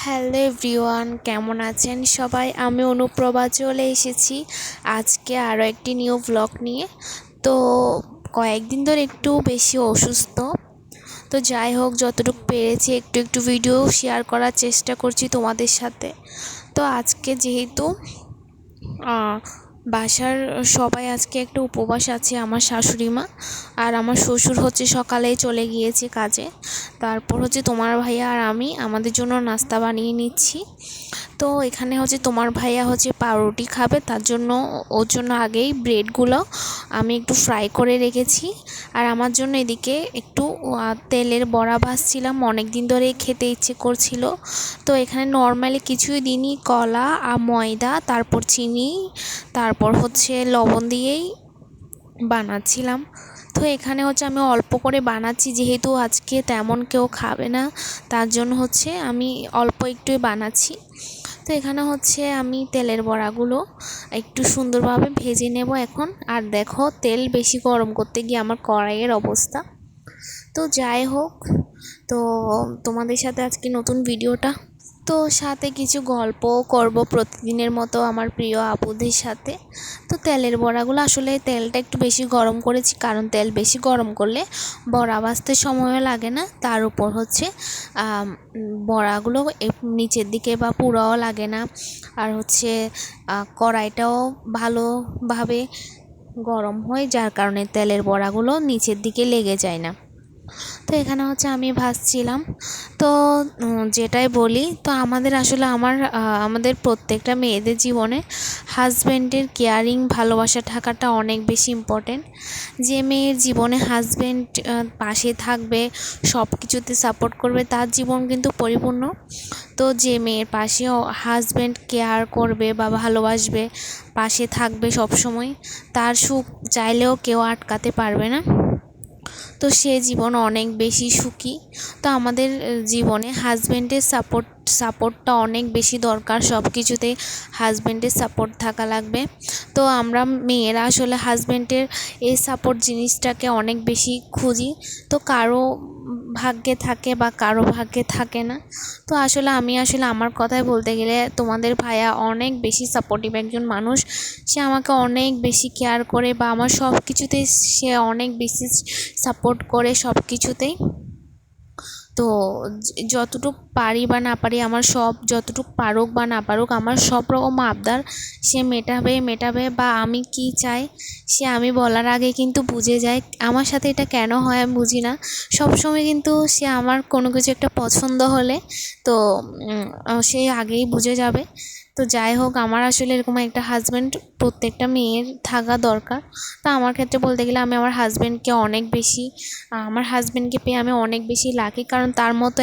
Hello everyone, কেমন আছেন সবাই? আমি অনুপ্রভা চলে এসেছি আজকে আরও একটি নিউ ব্লগ নিয়ে। তো কয়েকদিন ধরে একটু বেশি অসুস্থ, তো যাই হোক যতটুকু পেরেছি একটু একটু ভিডিও শেয়ার করার চেষ্টা করছি তোমাদের সাথে। তো আজকে যেহেতু বাসার সবাই আজকে একটা উপবাস আছে, আমার শাশুড়ি মা আর আমার শ্বশুর হচ্ছে সকালেই চলে গিয়েছে কাজে। তারপর হচ্ছে তোমার ভাইয়া আর আমি আমাদের জন্য নাস্তা বানিয়ে নিচ্ছি। তো এখানে হচ্ছে তোমার ভাইয়া হচ্ছে পাউরুটি খাবে, তার জন্য ওর জন্য আগেই ব্রেডগুলো আমি একটু ফ্রাই করে রেখেছি। আর আমার জন্য এদিকে একটু তেলের বড়া ভাজছিলাম, অনেক দিন ধরে খেতে ইচ্ছে করছিল। তো এখানে নর্মালি কিছুই দিনই কলা আর ময়দা, তারপর চিনি, তারপর হচ্ছে লবণ দিয়েই বানাচ্ছিলাম। তো এখানে হচ্ছে আমি অল্প করে বানাচ্ছি, যেহেতু আজকে তেমন কেউ খাবে না, তার জন্য হচ্ছে আমি অল্প একটুই বানাচ্ছি। তো এখানে হচ্ছে আমি তেলের বড়াগুলো একটু সুন্দরভাবে ভেজে নেব এখন। আর দেখো তেল বেশি গরম করতে গিয়ে আমার কড়াইয়ের অবস্থা। তো যাই হোক, তো তোমাদের সাথে আজকে নতুন ভিডিওটা, তো সাথে কিছু গল্পও করব প্রতিদিনের মতো আমার প্রিয় আপুদের সাথে। তো তেলের বড়াগুলো আসলে তেলটা একটু বেশি গরম করেছি, কারণ তেল বেশি গরম করলে বড়া ভাজতে সময়ও লাগে না, তার উপর হচ্ছে বড়াগুলো নিচের দিকে বা পুরাও লাগে না। আর হচ্ছে কড়াইটাও ভালোভাবে গরম হয়, যার কারণে তেলের বড়াগুলো নিচের দিকে লেগে যায় না। তো এখানে হচ্ছে আমি ভাজছিলাম। তো যেটাই বলি, তো আমাদের আসলে আমাদের প্রত্যেকটা মেয়েদের জীবনে হাজব্যান্ডের কেয়ারিং ভালোবাসা থাকাটা অনেক বেশি ইম্পর্টেন্ট। যে মেয়ের জীবনে হাজব্যান্ড পাশে থাকবে, সব কিছুতে সাপোর্ট করবে, তার জীবন কিন্তু পরিপূর্ণ। তো যে মেয়ের পাশেও হাজব্যান্ড কেয়ার করবে বা ভালোবাসবে, পাশে থাকবে সব সময়, তার সুখ চাইলেও কেউ আটকাতে পারবে না। তো সে জীবন অনেক বেশি সুখী। তো আমাদের জীবনে হাজব্যান্ডের সাপোর্টটা অনেক বেশি দরকার, সব কিছুতেই হাজব্যান্ডের সাপোর্ট থাকা লাগবে। তো আমরা মেয়েরা আসলে হাজব্যান্ডের এই সাপোর্ট জিনিসটাকে অনেক বেশি খুঁজি। তো কারো ভাগ্যে থাকে বা কারো ভাগ্যে থাকে না। তো আসলে আমি আমার কথাই বলতে গেলে তোমাদের ভাইয়া অনেক বেশি সাপোর্টিভ একজন মানুষ। সে আমাকে অনেক বেশি কেয়ার করে বা আমার সব কিছুতেই সে অনেক বেশি সাপোর্ট করে সব কিছুতেই। তো যতটুকু পারি বা না পারি, আমার সব যতটুকু পারুক বা না পারুক, আমার সব রকম আবদার সে মেটাবে বা আমি কি চাই সে আমি বলার আগে কিন্তু বুঝে যায়। আমার সাথে এটা কেন হয় আমি বুঝি না, সবসময় কিন্তু সে আমার কোনো কিছু একটা পছন্দ হলে তো সে আগেই বুঝে যাবে। তো যাই হোক, আমার আসলে এরকম একটা হাজব্যান্ড প্রত্যেকটা মেয়ের থাকা দরকার। তো আমার ক্ষেত্রে বলতে গেলে আমি আমার হাজব্যান্ডকে পেয়ে আমি অনেক বেশি লাকি, কারণ তার মতো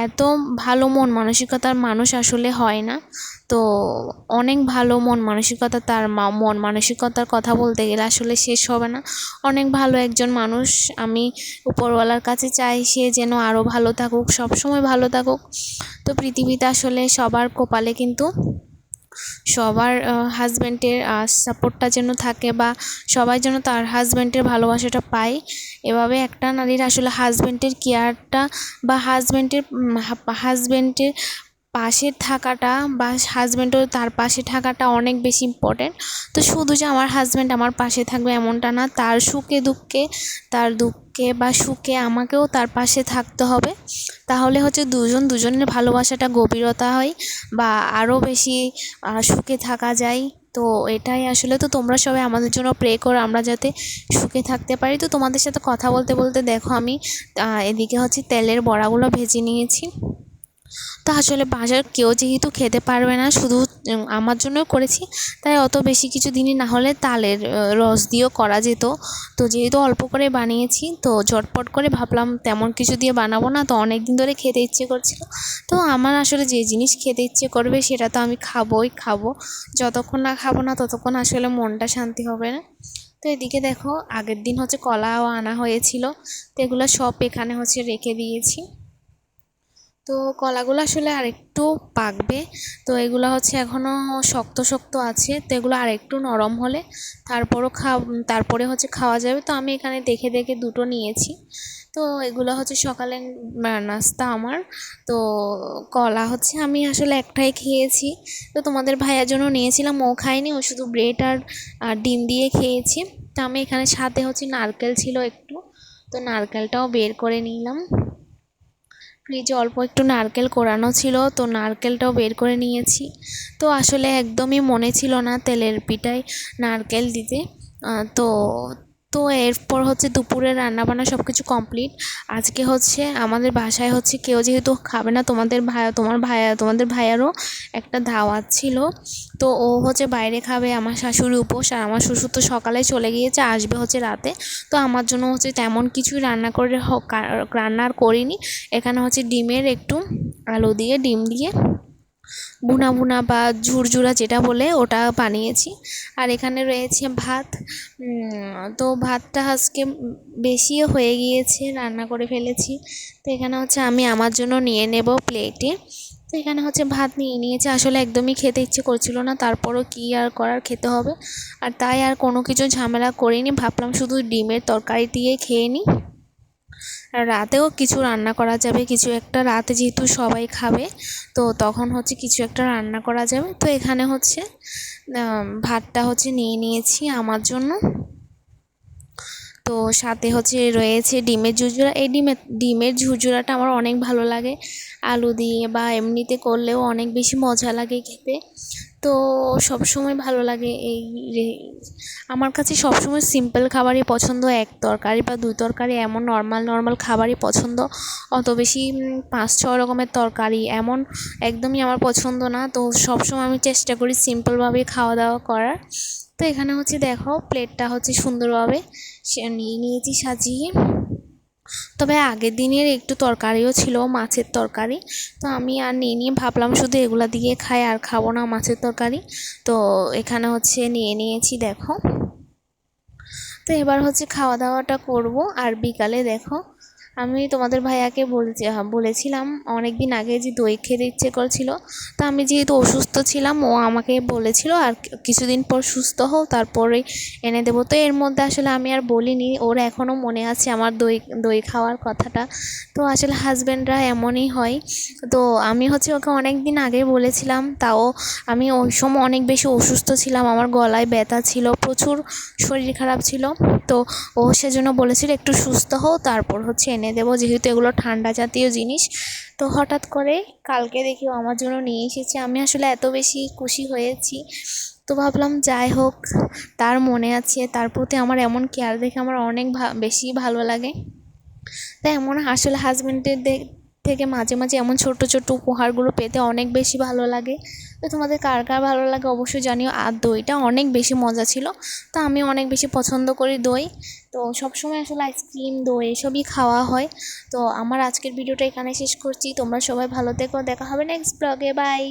এত ভালো মন মানসিকতার মানুষ আসলে হয় না। তো অনেক ভালো মন মানসিকতা, তার মন মানসিকতার কথা বলতে গেলে আসলে শেষ হবে না। অনেক ভালো একজন মানুষ। আমি উপরওয়ালার কাছে চাই সে যেন আরও ভালো থাকুক, সবসময় ভালো থাকুক। তো পৃথিবীতে আসলে সবার কপালে কিন্তু সবার হাজব্যান্ডের সাপোর্টটা যেন থাকে বা সবাই যেন তার হাজব্যান্ডের ভালোবাসাটা পায়। এভাবে একটা নারীর আসলে হাজব্যান্ডের কেয়ারটা বা হাজব্যান্ডের পাশে থাকাটা বা হাজব্যান্ডও তার পাশে থাকাটা অনেক বেশি ইম্পর্টেন্ট। তো শুধু যে আমার হাজব্যান্ড আমার পাশে থাকবে এমনটা না, তার দুঃখে বা সুখে আমাকেও তার পাশে থাকতে হবে। তাহলে হচ্ছে দুজনের ভালোবাসাটা গভীরতা হয় বা আরও বেশি সুখে থাকা যায়। তো এটাই আসলে, তো তোমরা সবাই আমাদের জন্য প্রে করো আমরা যাতে সুখে থাকতে পারি। তো তোমাদের সাথে কথা বলতে বলতে দেখো আমি এদিকে হচ্ছে তেলের বড়াগুলো ভেজে নিয়েছি। তো আসলে বাসার কেউ যেহেতু খেতে পারবে না, শুধু আমার জন্যও করেছি, তাই অত বেশি কিছু দিনই না হলে তালের রস দিয়েও করা যেত। তো যেহেতু অল্প করে বানিয়েছি, তো ঝটপট করে ভাবলাম তেমন কিছু দিয়ে বানাবো না, তো অনেক দিন ধরে খেতে ইচ্ছে করছিল। তো আমার আসলে যে জিনিস খেতে ইচ্ছে করবে সেটা তো আমি খাবো। যতক্ষণ না খাবো না ততক্ষণ আসলে মনটা শান্তি হবে না। তো এদিকে দেখো আগের দিন হচ্ছে কলাও আনা হয়েছিল, তো এগুলো সব এখানে হচ্ছে রেখে দিয়েছি। তো কলাগুলো আসলে আরেকটু পাকবে। তো এগুলো হচ্ছে এখনও শক্ত শক্ত আছে, তো এগুলো আরেকটু নরম হলে তারপরে হচ্ছে খাওয়া যাবে। তো আমি এখানে দেখে দেখে দুটো নিয়েছি, তো এগুলো হচ্ছে সকালের নাস্তা আমার। তো কলা হচ্ছে আমি আসলে একটাই খেয়েছি, তো তোমাদের ভাইয়ার জন্য নিয়েছিলাম, ও খায়নি, ও শুধু ব্রেড আর ডিম দিয়ে খেয়েছি। তো আমি এখানে সাথে হচ্ছে নারকেল ছিল একটু, তো নারকেলটাও বের করে নিলাম। ফ্রিজে অল্প একটু নারকেল কোরানো ছিল, তো নারকেলটাও বের করে নিয়েছি। তো আসলে একদমই মনে ছিল না তেলের পিঠায় নারকেল দিতে। তো তো এরপর হচ্ছে দুপুরে রান্নাবান্না সব কিছু কমপ্লিট। আজকে হচ্ছে আমাদের বাসায় হচ্ছে কেউ যেহেতু খাবে না, তোমাদের ভাইয়ারও একটা দাওয়াত ছিল। তো ও হচ্ছে বাইরে খাবে, আমার শাশুড়ি উপোস, আর আমার শ্বশুর তো সকালে চলে গিয়েছে, আসবে হচ্ছে রাতে। তো আমার জন্য হচ্ছে তেমন কিছুই রান্না আর করিনি। এখানে হচ্ছে ডিমের একটু আলু দিয়ে ডিম দিয়ে ভুনা ভুনা বা ঝুরঝুরা যেটা বলে ওটা বানিয়েছি। আর এখানে রয়েছে ভাত। তো ভাতটা আজকে বেশি হয়ে গিয়েছে, রান্না করে ফেলেছি। তো এখানে হচ্ছে আমি আমার জন্য নিয়ে নেব প্লেটে। তো এখানে হচ্ছে ভাত নিয়ে নিয়েছি, আসলে একদমই খেতে ইচ্ছে করছিল না, তারপরও কী আর করার, খেতে হবে। আর তাই আর কোনো কিছু ঝামেলা করিনি, ভাবলাম শুধু ডিমের তরকারি দিয়ে খেয়ে নিই। রাতেও কিছু রান্না করা যাবে, কিছু একটা, রাতে যেহেতু সবাই খাবে তো তখন হচ্ছে কিছু একটা রান্না করা যাবে। তো এখানে হচ্ছে ভাতটা হচ্ছে নিয়ে নিয়েছি আমার জন্য। তো সাথে হচ্ছে রয়েছে ডিমের ঝুরঝুরা। এই ডিমের ঝুরঝুরাটা আমার অনেক ভালো লাগে, আলু দিয়ে বা এমনিতে করলেও অনেক বেশি মজা লাগে খেতে। তো সবসময় ভালো লাগে আমার কাছে সবসময় সিম্পল খাবারই পছন্দ, এক তরকারি বা দুই তরকারি এমন নর্মাল খাবারই পছন্দ। অত বেশি 5-6 রকমের তরকারি এমন একদমই আমার পছন্দ না। তো সবসময় আমি চেষ্টা করি সিম্পলভাবে খাওয়া দাওয়া করার। তো এখানে হচ্ছে দেখো প্লেটটা হচ্ছে সুন্দরভাবে নিয়ে নিয়েছি সাজিয়ে। তবে আগের দিনের একটু তরকারিও ছিল, মাছের তরকারি। তো আমি আর নিয়ে ভাবলাম শুধু এগুলা দিয়ে খাই, আর খাবো না মাছের তরকারি। তো এখানে হচ্ছে নিয়ে নিয়েছি দেখো। তো এবার হচ্ছে খাওয়া দাওয়াটা করব। আর বিকালে দেখো আমি তোমাদের ভাইয়াকে বলেছিলাম অনেক দিন আগে যে দই খেতে ইচ্ছে করছিল। তো আমি যেহেতু অসুস্থ ছিলাম, ও আমাকে বলেছিল আর কিছুদিন পর সুস্থ হও তারপরে এনে দেবো। তো এর মধ্যে আসলে আমি আর বলিনি, ওর এখনও মনে আছে আমার দই খাওয়ার কথাটা। তো আসলে হাজব্যান্ডরা এমনই হয়। তো আমি হচ্ছে ওকে অনেক দিন আগে বলেছিলাম, তাও আমি ওই সময় অনেক বেশি অসুস্থ ছিলাম, আমার গলায় ব্যথা ছিল, প্রচুর শরীর খারাপ ছিল। তো ও সেজন্য বলেছিল একটু সুস্থ হও তারপর হচ্ছে এনে দেবো, যেহেতু এগুলো ঠান্ডা জাতীয় জিনিস। তো হঠাৎ করে কালকে দেখি ও আমার জন্য নিয়ে এসেছে, আমি আসলে এত বেশি খুশি হয়েছি। তো ভাবলাম যাই হোক, তার মনে আছে, তার প্রতি আমার এমন কেয়ার দেখে আমার অনেক বেশি ভালো লাগে। তাই এমন আসলে হাজব্যান্ডের থেকে মাঝে মাঝে এমন ছোট ছোট উপহারগুলো পেতে অনেক বেশি ভালো লাগে। তো তোমাদের কার কার ভালো লাগে অবশ্যই জানিও। আর দইটা অনেক বেশি মজা ছিল, তো আমি অনেক বেশি পছন্দ করি দই। তো সবসময় আসলে আইসক্রিম দই এসবই খাওয়া হয়। তো আমার আজকের ভিডিওটা এখানে শেষ করছি, তোমরা সবাই ভালো থেকো, দেখা হবে নেক্সট ব্লগে, বাই।